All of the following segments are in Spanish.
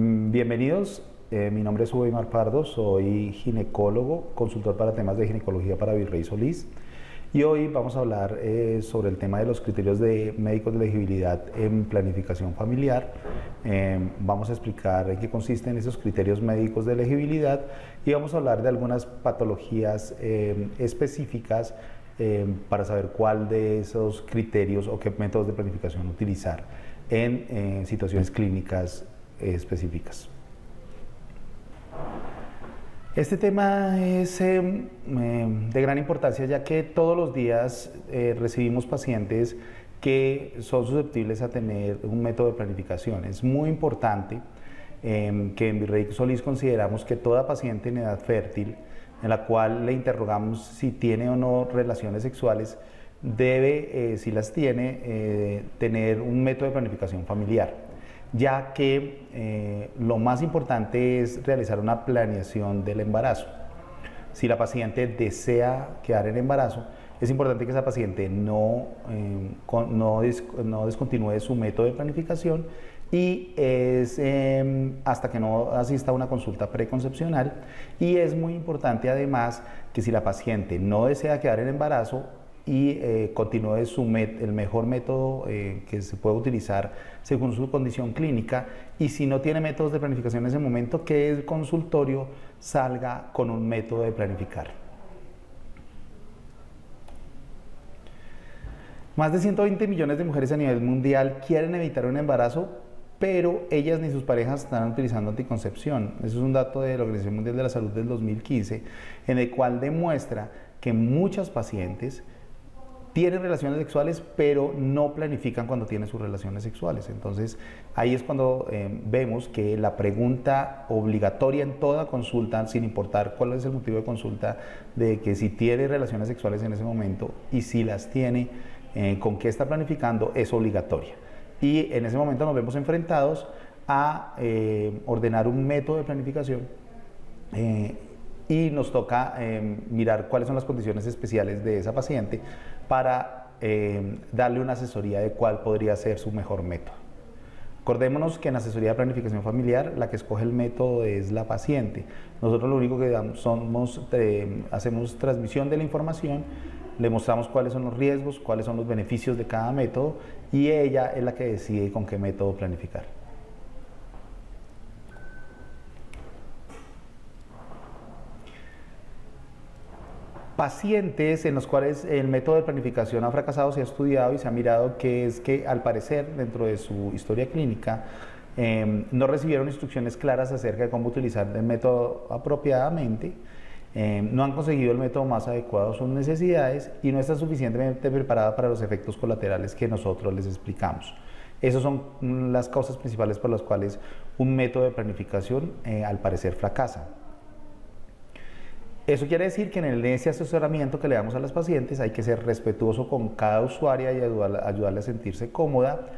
Bienvenidos, mi nombre es Weimar Pardo, soy ginecólogo, consultor para temas de ginecología para Virrey Solís y hoy vamos a hablar sobre el tema de los criterios de médicos de elegibilidad en planificación familiar. Vamos a explicar en qué consisten esos criterios médicos de elegibilidad y vamos a hablar de algunas patologías específicas para saber cuál de esos criterios o qué métodos de planificación utilizar en situaciones clínicas específicas. Este tema es de gran importancia, ya que todos los días recibimos pacientes que son susceptibles a tener un método de planificación. Es muy importante que en Virrey Solís consideramos que toda paciente en edad fértil, en la cual le interrogamos si tiene o no relaciones sexuales, debe, si las tiene, tener un método de planificación familiar, ya que lo más importante es realizar una planeación del embarazo. Si la paciente desea quedar en embarazo, es importante que esa paciente no descontinúe su método de planificación y es hasta que no asista a una consulta preconcepcional. Y es muy importante además que si la paciente no desea quedar en embarazo y continúe el mejor método que se puede utilizar según su condición clínica, y si no tiene métodos de planificación en ese momento, que el consultorio salga con un método de planificar. Más de 120 millones de mujeres a nivel mundial quieren evitar un embarazo, pero ellas ni sus parejas están utilizando anticoncepción. Eso es un dato de la Organización Mundial de la Salud del 2015, en el cual demuestra que muchas pacientes tienen relaciones sexuales, pero no planifican cuando tienen sus relaciones sexuales. Entonces, ahí es cuando vemos que la pregunta obligatoria en toda consulta, sin importar cuál es el motivo de consulta, de que si tiene relaciones sexuales en ese momento y si las tiene, con qué está planificando, es obligatoria. Y en ese momento nos vemos enfrentados a ordenar un método de planificación y nos toca mirar cuáles son las condiciones especiales de esa paciente para darle una asesoría de cuál podría ser su mejor método. Acordémonos que en asesoría de planificación familiar la que escoge el método es la paciente. Nosotros lo único que hacemos transmisión de la información, le mostramos cuáles son los riesgos, cuáles son los beneficios de cada método y ella es la que decide con qué método planificar. Pacientes en los cuales el método de planificación ha fracasado, se ha estudiado y se ha mirado que es que al parecer dentro de su historia clínica no recibieron instrucciones claras acerca de cómo utilizar el método apropiadamente, no han conseguido el método más adecuado a sus necesidades y no está suficientemente preparada para los efectos colaterales que nosotros les explicamos. Esas son las causas principales por las cuales un método de planificación al parecer fracasa. Eso quiere decir que en ese asesoramiento que le damos a las pacientes hay que ser respetuoso con cada usuaria y ayudarle a sentirse cómoda,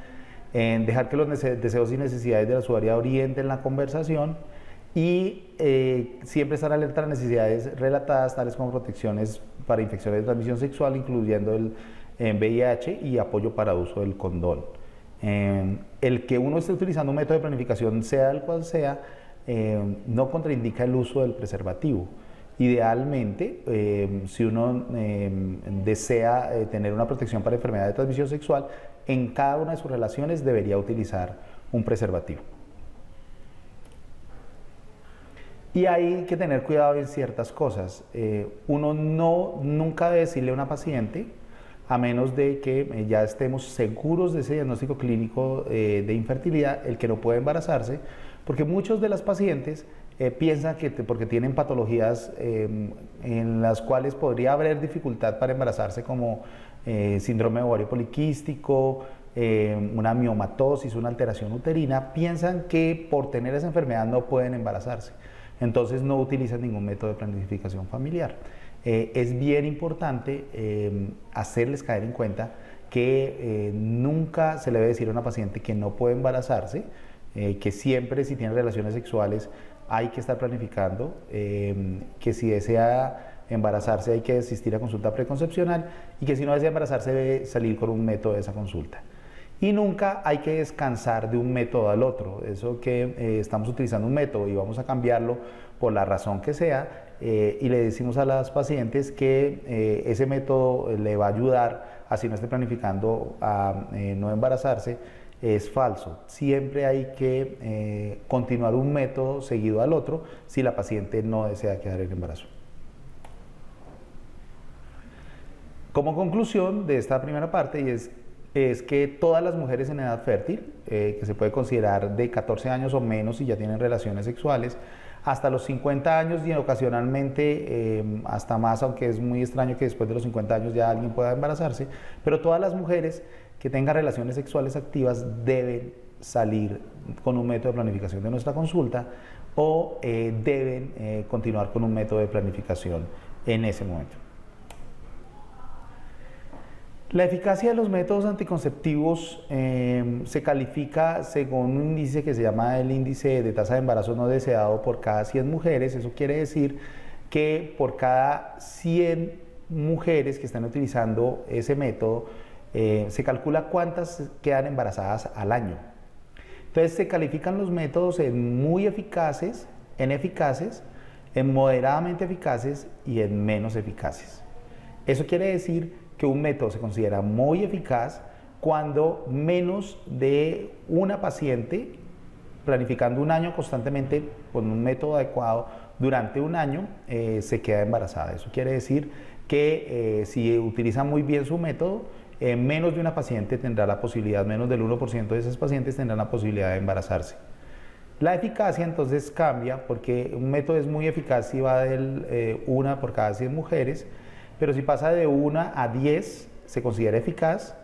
en dejar que los deseos y necesidades de la usuaria orienten la conversación y siempre estar alerta a las necesidades relatadas, tales como protecciones para infecciones de transmisión sexual, incluyendo el VIH y apoyo para uso del condón. El que uno esté utilizando un método de planificación, sea el cual sea, no contraindica el uso del preservativo. Idealmente, si uno desea tener una protección para enfermedad de transmisión sexual, en cada una de sus relaciones debería utilizar un preservativo. Y hay que tener cuidado en ciertas cosas. Uno nunca debe decirle a una paciente, a menos de que ya estemos seguros de ese diagnóstico clínico de infertilidad, el que no puede embarazarse, porque muchos de las pacientes piensan que porque tienen patologías en las cuales podría haber dificultad para embarazarse, como síndrome de ovario poliquístico, una miomatosis, una alteración uterina, piensan que por tener esa enfermedad no pueden embarazarse. Entonces no utilizan ningún método de planificación familiar. Es bien importante hacerles caer en cuenta que nunca se le debe decir a una paciente que no puede embarazarse, que siempre si tiene relaciones sexuales hay que estar planificando, que si desea embarazarse hay que asistir a consulta preconcepcional y que si no desea embarazarse debe salir con un método de esa consulta. Y nunca hay que descansar de un método al otro. Eso que estamos utilizando un método y vamos a cambiarlo por la razón que sea, y le decimos a las pacientes que ese método le va a ayudar, así no esté planificando, a no embarazarse, es falso. Siempre hay que continuar un método seguido al otro si la paciente no desea quedar en embarazo. Como conclusión de esta primera parte, es que todas las mujeres en edad fértil, que se puede considerar de 14 años o menos y ya tienen relaciones sexuales, hasta los 50 años y ocasionalmente hasta más, aunque es muy extraño que después de los 50 años ya alguien pueda embarazarse, pero todas las mujeres que tengan relaciones sexuales activas deben salir con un método de planificación de nuestra consulta o deben continuar con un método de planificación en ese momento. La eficacia de los métodos anticonceptivos se califica según un índice que se llama el índice de tasa de embarazo no deseado por cada 100 mujeres. Eso quiere decir que por cada 100 mujeres que están utilizando ese método, se calcula cuántas quedan embarazadas al año. Entonces se califican los métodos en muy eficaces, en moderadamente eficaces y en menos eficaces. Eso quiere decir que un método se considera muy eficaz cuando menos de una paciente, planificando un año constantemente con un método adecuado durante un año, se queda embarazada. Eso quiere decir que si utiliza muy bien su método, menos de una paciente tendrá la posibilidad, menos del 1% de esas pacientes tendrán la posibilidad de embarazarse. La eficacia entonces cambia porque un método es muy eficaz si va de 1 por cada 100 mujeres, pero si pasa de 1 a 10 se considera eficaz,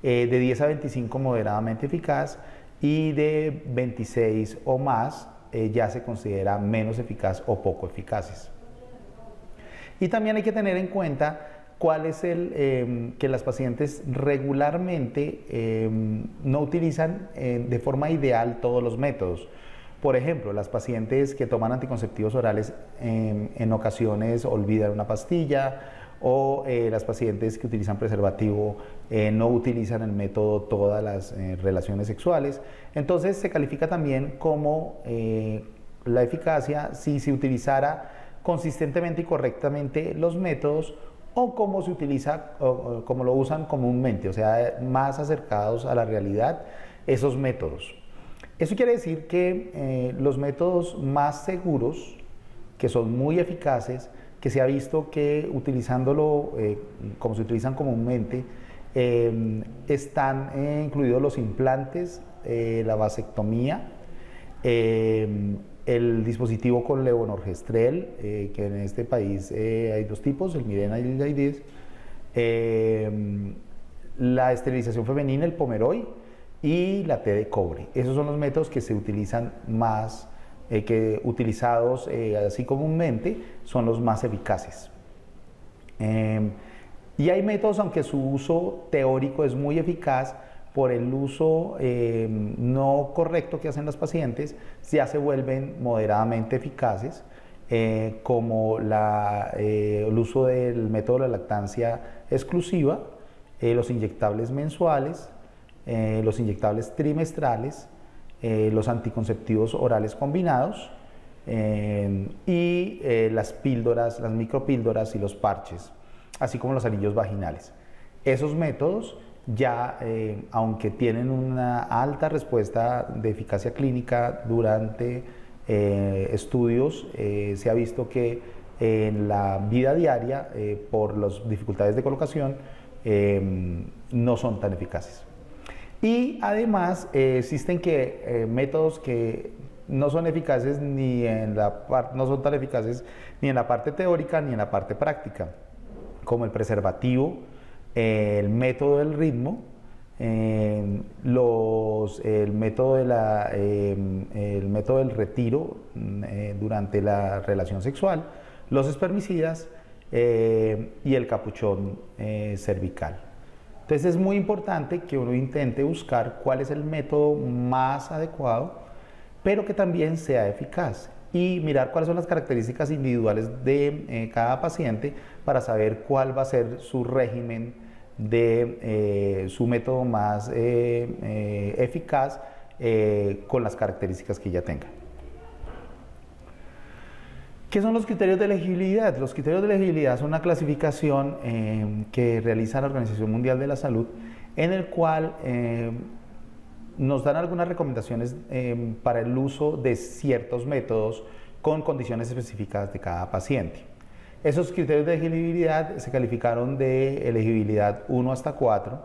de 10 a 25 moderadamente eficaz y de 26 o más ya se considera menos eficaz o poco eficaces. Y también hay que tener en cuenta cuál es que las pacientes regularmente no utilizan de forma ideal todos los métodos. Por ejemplo, las pacientes que toman anticonceptivos orales en ocasiones olvidan una pastilla, o las pacientes que utilizan preservativo no utilizan el método todas las relaciones sexuales. Entonces se califica también como la eficacia si se utilizara consistentemente y correctamente los métodos o como se utiliza o como lo usan comúnmente, o sea, más acercados a la realidad esos métodos. Eso quiere decir que los métodos más seguros, que son muy eficaces, que se ha visto que utilizándolo como se utilizan comúnmente, están incluidos los implantes, la vasectomía, el dispositivo con levonorgestrel, que en este país hay dos tipos, el Mirena y el Jaidis, la esterilización femenina, el Pomeroy y la T de cobre. Esos son los métodos que se utilizan más, que utilizados así comúnmente son los más eficaces. Y hay métodos, aunque su uso teórico es muy eficaz, por el uso no correcto que hacen las pacientes, ya se vuelven moderadamente eficaces, como el uso del método de la lactancia exclusiva, los inyectables mensuales, los inyectables trimestrales, los anticonceptivos orales combinados y las píldoras, las micropíldoras y los parches, así como los anillos vaginales. Esos métodos ya, aunque tienen una alta respuesta de eficacia clínica durante estudios, se ha visto que en la vida diaria, por las dificultades de colocación, no son tan eficaces. Y además existen métodos que no son eficaces no son tan eficaces ni en la parte teórica ni en la parte práctica, como el preservativo, el método del ritmo, el método del retiro durante la relación sexual, los espermicidas y el capuchón cervical. Entonces es muy importante que uno intente buscar cuál es el método más adecuado, pero que también sea eficaz, y mirar cuáles son las características individuales de cada paciente para saber cuál va a ser su régimen de su método más eficaz con las características que ella tenga. ¿Qué son los criterios de elegibilidad? Los criterios de elegibilidad son una clasificación que realiza la Organización Mundial de la Salud, en el cual nos dan algunas recomendaciones para el uso de ciertos métodos con condiciones específicas de cada paciente. Esos criterios de elegibilidad se calificaron de elegibilidad 1 hasta 4,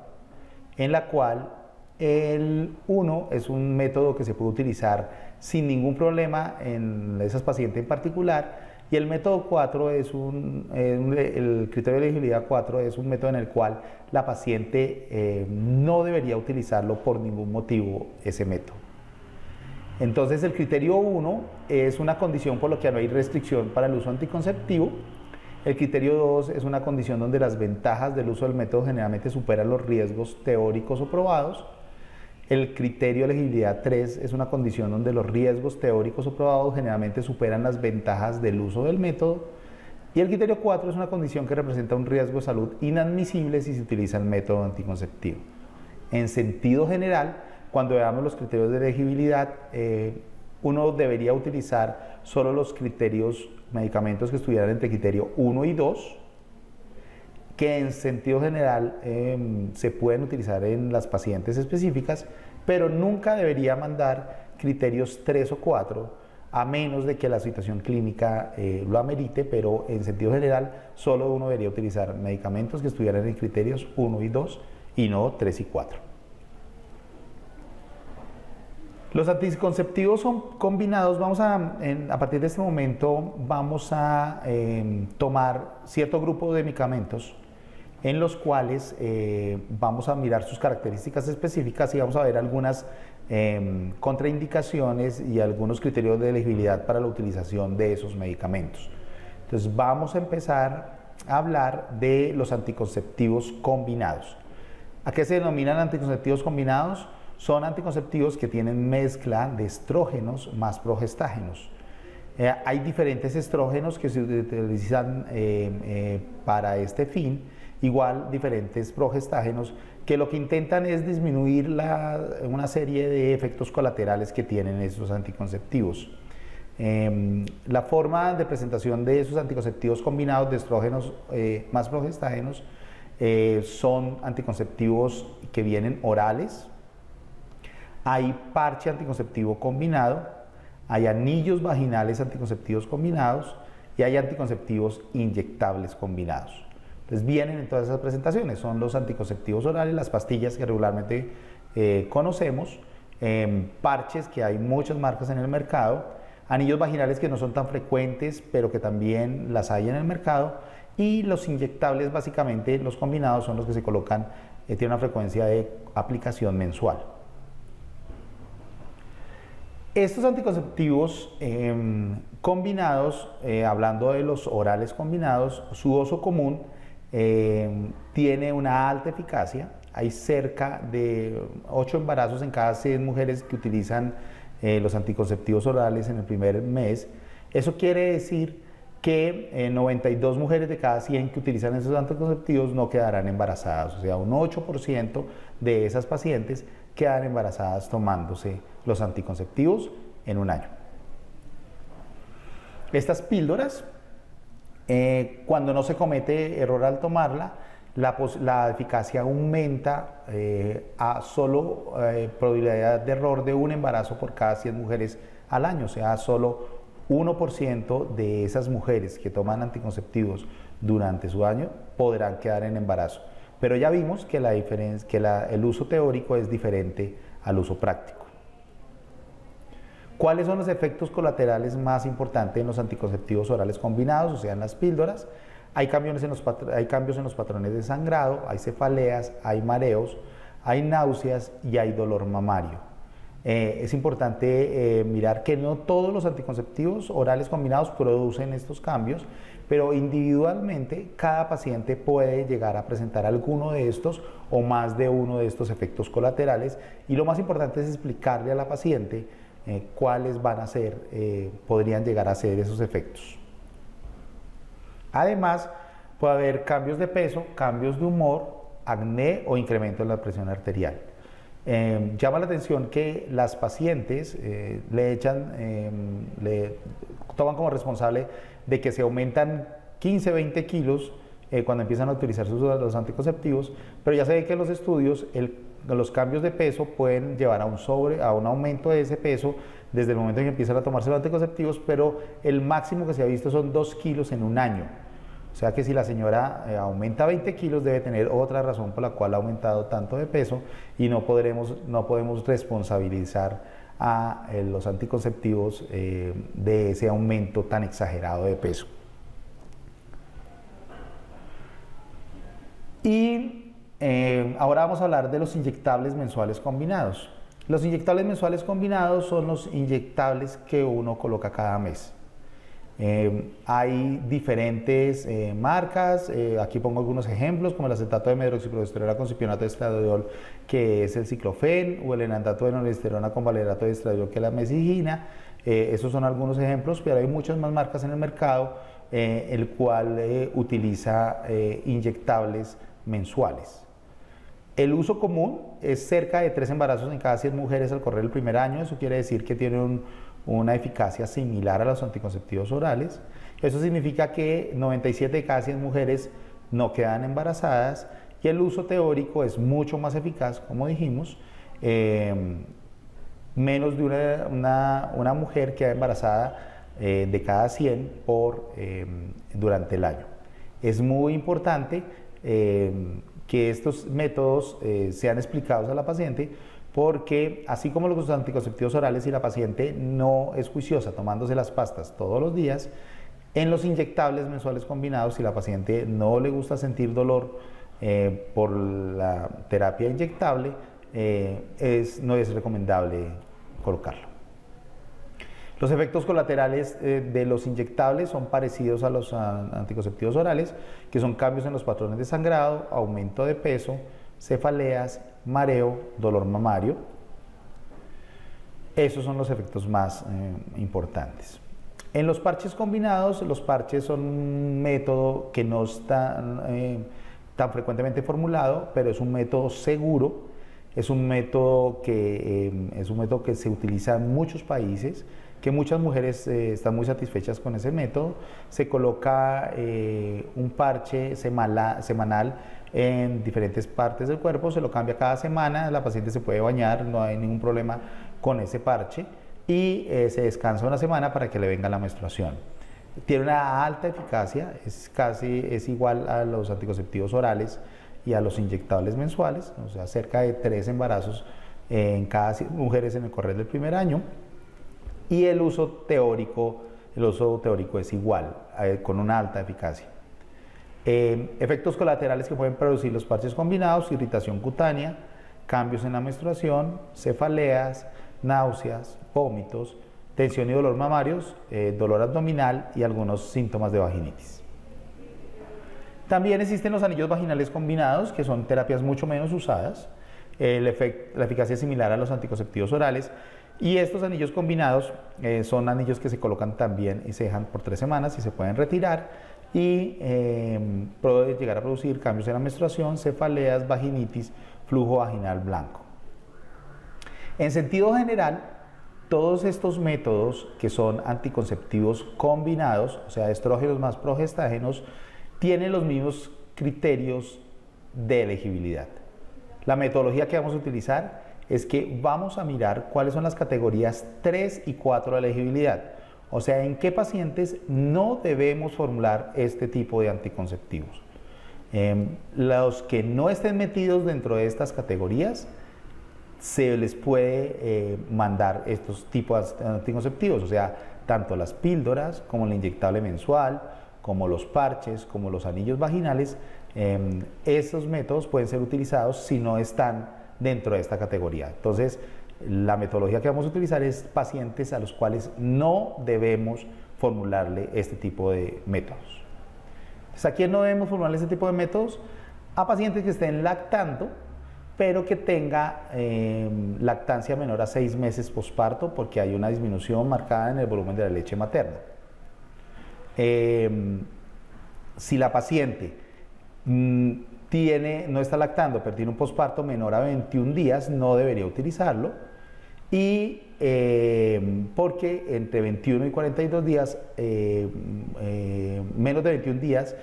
en la cual el 1 es un método que se puede utilizar sin ningún problema en esas pacientes en particular, y el método 4 el criterio de elegibilidad 4 es un método en el cual la paciente no debería utilizarlo por ningún motivo, ese método. Entonces el criterio 1 es una condición por la que no hay restricción para el uso anticonceptivo. El criterio 2 es una condición donde las ventajas del uso del método generalmente superan los riesgos teóricos o probados. El criterio de elegibilidad 3 es una condición donde los riesgos teóricos o probados generalmente superan las ventajas del uso del método. Y el criterio 4 es una condición que representa un riesgo de salud inadmisible si se utiliza el método anticonceptivo. En sentido general, cuando veamos los criterios de elegibilidad, uno debería utilizar solo los medicamentos que estuvieran entre criterio 1 y 2, que en sentido general se pueden utilizar en las pacientes específicas, pero nunca debería mandar criterios 3 o 4, a menos de que la situación clínica lo amerite, pero en sentido general solo uno debería utilizar medicamentos que estuvieran en criterios 1 y 2 y no 3 y 4. Los anticonceptivos son combinados. A partir de este momento vamos a tomar cierto grupo de medicamentos en los cuales vamos a mirar sus características específicas y vamos a ver algunas contraindicaciones y algunos criterios de elegibilidad para la utilización de esos medicamentos. Entonces vamos a empezar a hablar de los anticonceptivos combinados. ¿A qué se denominan anticonceptivos combinados? Son anticonceptivos que tienen mezcla de estrógenos más progestágenos. Hay diferentes estrógenos que se utilizan para este fin, igual diferentes progestágenos que lo que intentan es disminuir una serie de efectos colaterales que tienen estos anticonceptivos. La forma de presentación de esos anticonceptivos combinados de estrógenos más progestágenos son anticonceptivos que vienen orales. Hay parche anticonceptivo combinado, hay anillos vaginales anticonceptivos combinados y hay anticonceptivos inyectables combinados. Entonces vienen en todas esas presentaciones, son los anticonceptivos orales, las pastillas que regularmente conocemos, parches que hay muchas marcas en el mercado, anillos vaginales que no son tan frecuentes pero que también las hay en el mercado, y los inyectables, básicamente los combinados, son los que se colocan, tienen una frecuencia de aplicación mensual. Estos anticonceptivos combinados, hablando de los orales combinados, su uso común tiene una alta eficacia. Hay cerca de 8 embarazos en cada 6 mujeres que utilizan los anticonceptivos orales en el primer mes. Eso quiere decir que 92 mujeres de cada 100 que utilizan esos anticonceptivos no quedarán embarazadas, o sea, un 8% de esas pacientes quedan embarazadas tomándose los anticonceptivos en un año. Estas píldoras, cuando no se comete error al tomarla, la eficacia aumenta a solo probabilidad de error de un embarazo por cada 100 mujeres al año, o sea, solo 1% de esas mujeres que toman anticonceptivos durante su año podrán quedar en embarazo. Pero ya vimos que el uso teórico es diferente al uso práctico. ¿Cuáles son los efectos colaterales más importantes en los anticonceptivos orales combinados, o sea, en las píldoras? Hay cambios en los patrones de sangrado, hay cefaleas, hay mareos, hay náuseas y hay dolor mamario. Es importante mirar que no todos los anticonceptivos orales combinados producen estos cambios, pero individualmente cada paciente puede llegar a presentar alguno de estos o más de uno de estos efectos colaterales, y lo más importante es explicarle a la paciente cuáles podrían llegar a ser esos efectos. Además, puede haber cambios de peso, cambios de humor, acné o incremento en la presión arterial. Llama la atención que las pacientes le toman como responsable de que se aumentan 15, 20 kilos cuando empiezan a utilizar los anticonceptivos, pero ya se ve que en los estudios los cambios de peso pueden llevar a un aumento de ese peso desde el momento en que empiezan a tomarse los anticonceptivos, pero el máximo que se ha visto son 2 kilos en un año. O sea que si la señora aumenta 20 kilos debe tener otra razón por la cual ha aumentado tanto de peso y no podemos responsabilizar a los anticonceptivos de ese aumento tan exagerado de peso. Y ahora vamos a hablar de los inyectables mensuales combinados. Los inyectables mensuales combinados son los inyectables que uno coloca cada mes. Hay diferentes marcas, aquí pongo algunos ejemplos como el acetato de medroxiprogesterona con cipionato de estradiol, que es el ciclofen, o el enantato de noresteroona con valerato de estradiol, que es la mesigina. Esos son algunos ejemplos, pero hay muchas más marcas en el mercado, el cual utiliza inyectables mensuales. El uso común es cerca de 3 embarazos en cada 100 mujeres al correr el primer año. Eso quiere decir que tiene una eficacia similar a los anticonceptivos orales. Eso significa que 97 de cada 100 mujeres no quedan embarazadas y el uso teórico es mucho más eficaz, como dijimos. Menos de una mujer queda embarazada de cada 100 durante el año. Es muy importante que estos métodos sean explicados a la paciente, porque así como los anticonceptivos orales, si la paciente no es juiciosa tomándose las pastas todos los días, en los inyectables mensuales combinados, si la paciente no le gusta sentir dolor por la terapia inyectable, no es recomendable colocarlo. Los efectos colaterales de los inyectables son parecidos a los anticonceptivos orales, que son cambios en los patrones de sangrado, aumento de peso, cefaleas, mareo, dolor mamario. Esos son los efectos más importantes. En los parches combinados, los parches son un método que no está tan frecuentemente formulado, pero es un método seguro, es un método que se utiliza en muchos países, que muchas mujeres están muy satisfechas con ese método. Se coloca un parche semanal en diferentes partes del cuerpo, se lo cambia cada semana, la paciente se puede bañar, no hay ningún problema con ese parche, y se descansa una semana para que le venga la menstruación. Tiene una alta eficacia, es igual a los anticonceptivos orales y a los inyectables mensuales, o sea, cerca de 3 embarazos en cada 100 mujeres en el correr del primer año. Y el uso teórico es igual, con una alta eficacia. Efectos colaterales que pueden producir los parches combinados: irritación cutánea, cambios en la menstruación, cefaleas, náuseas, vómitos, tensión y dolor mamarios, dolor abdominal y algunos síntomas de vaginitis. También existen los anillos vaginales combinados, que son terapias mucho menos usadas. La eficacia es similar a los anticonceptivos orales. Y estos anillos combinados son anillos que se colocan también y se dejan por 3 semanas y se pueden retirar, y puede llegar a producir cambios en la menstruación, cefaleas, vaginitis, flujo vaginal blanco. En sentido general, todos estos métodos que son anticonceptivos combinados, o sea, estrógenos más progestágenos, tienen los mismos criterios de elegibilidad. La metodología que vamos a utilizar es que vamos a mirar cuáles son las categorías 3 y 4 de elegibilidad, o sea, en qué pacientes no debemos formular este tipo de anticonceptivos. Los que no estén metidos dentro de estas categorías, se les puede mandar estos tipos de anticonceptivos, o sea, tanto las píldoras como el inyectable mensual, como los parches, como los anillos vaginales. Esos métodos pueden ser utilizados si no están dentro de esta categoría. Entonces, la metodología que vamos a utilizar es pacientes a los cuales no debemos formularle este tipo de métodos. Entonces, ¿a quién no debemos formularle este tipo de métodos? A pacientes que estén lactando, pero que tenga lactancia menor a 6 meses posparto, porque hay una disminución marcada en el volumen de la leche materna. Si la paciente no está lactando, pero tiene un posparto menor a 21 días, no debería utilizarlo. Y porque entre 21 y 42 días, menos de 21 días,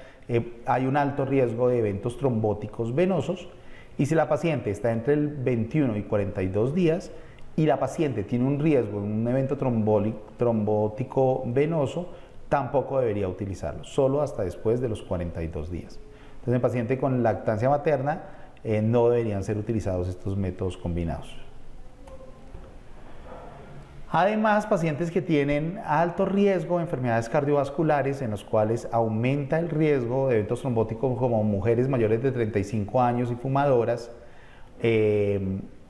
hay un alto riesgo de eventos trombóticos venosos. Y si la paciente está entre el 21 y 42 días y la paciente tiene un riesgo de un evento trombótico venoso, tampoco debería utilizarlo, solo hasta después de los 42 días. Entonces, en paciente con lactancia materna no deberían ser utilizados estos métodos combinados. Además, pacientes que tienen alto riesgo de enfermedades cardiovasculares en los cuales aumenta el riesgo de eventos trombóticos, como mujeres mayores de 35 años y fumadoras,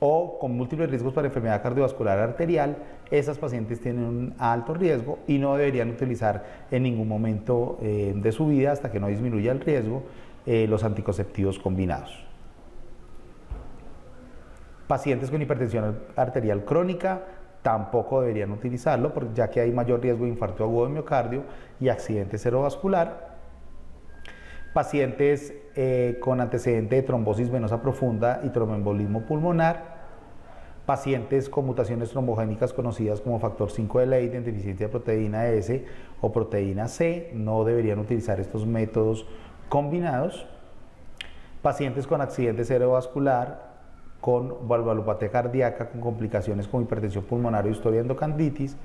o con múltiples riesgos para enfermedad cardiovascular arterial, esas pacientes tienen un alto riesgo y no deberían utilizar en ningún momento de su vida, hasta que no disminuya el riesgo, los anticonceptivos combinados. Pacientes con hipertensión arterial crónica tampoco deberían utilizarlo, ya que hay mayor riesgo de infarto agudo de miocardio y accidente cerebrovascular. Pacientes con antecedente de trombosis venosa profunda y tromboembolismo pulmonar. Pacientes con mutaciones trombogénicas conocidas como factor 5 de Leiden, deficiencia de proteína S o proteína C, no deberían utilizar estos métodos combinados. Pacientes con accidente cerebrovascular, con valvulopatía cardíaca, con complicaciones como hipertensión pulmonar o historia de endocarditis,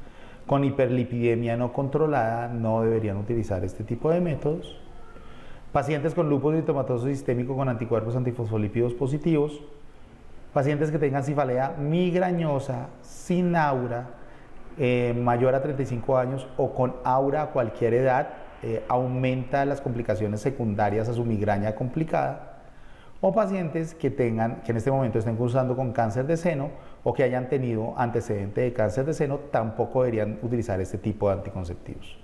con hiperlipidemia no controlada, no deberían utilizar este tipo de métodos. Pacientes con lupus eritematoso sistémico con anticuerpos antifosfolípidos positivos. Pacientes que tengan cefalea migrañosa, sin aura, mayor a 35 años o con aura a cualquier edad, aumenta las complicaciones secundarias a su migraña complicada. O pacientes que en este momento estén cursando con cáncer de seno o que hayan tenido antecedente de cáncer de seno, tampoco deberían utilizar este tipo de anticonceptivos.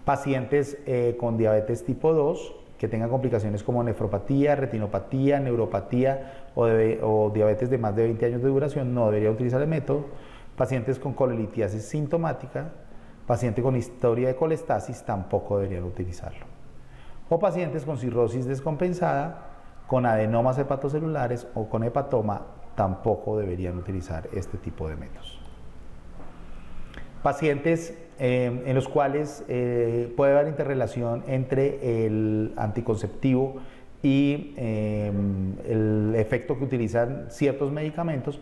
Pacientes con diabetes tipo 2, que tengan complicaciones como nefropatía, retinopatía, neuropatía o diabetes de más de 20 años de duración, no deberían utilizar el método. Pacientes con colelitiasis sintomática, pacientes con historia de colestasis, tampoco deberían utilizarlo. O pacientes con cirrosis descompensada, con adenomas hepatocelulares o con hepatoma, tampoco deberían utilizar este tipo de métodos. Pacientes en los cuales puede haber interrelación entre el anticonceptivo y el efecto que utilizan ciertos medicamentos,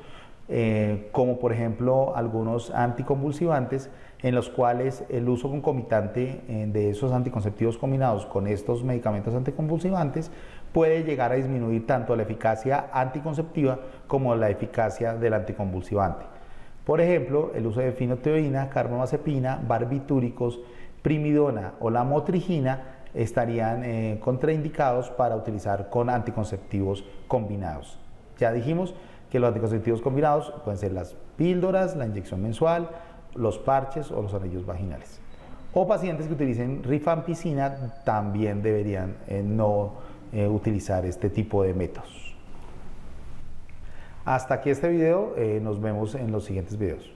como por ejemplo algunos anticonvulsivantes, en los cuales el uso concomitante de esos anticonceptivos combinados con estos medicamentos anticonvulsivantes puede llegar a disminuir tanto la eficacia anticonceptiva como la eficacia del anticonvulsivante. Por ejemplo, el uso de fenotiazidina, carbamazepina, barbitúricos, primidona o la motrigina estarían contraindicados para utilizar con anticonceptivos combinados. Ya dijimos que los anticonceptivos combinados pueden ser las píldoras, la inyección mensual, los parches o los anillos vaginales. O pacientes que utilicen rifampicina también deberían no utilizar este tipo de métodos. Hasta aquí este video, nos vemos en los siguientes videos.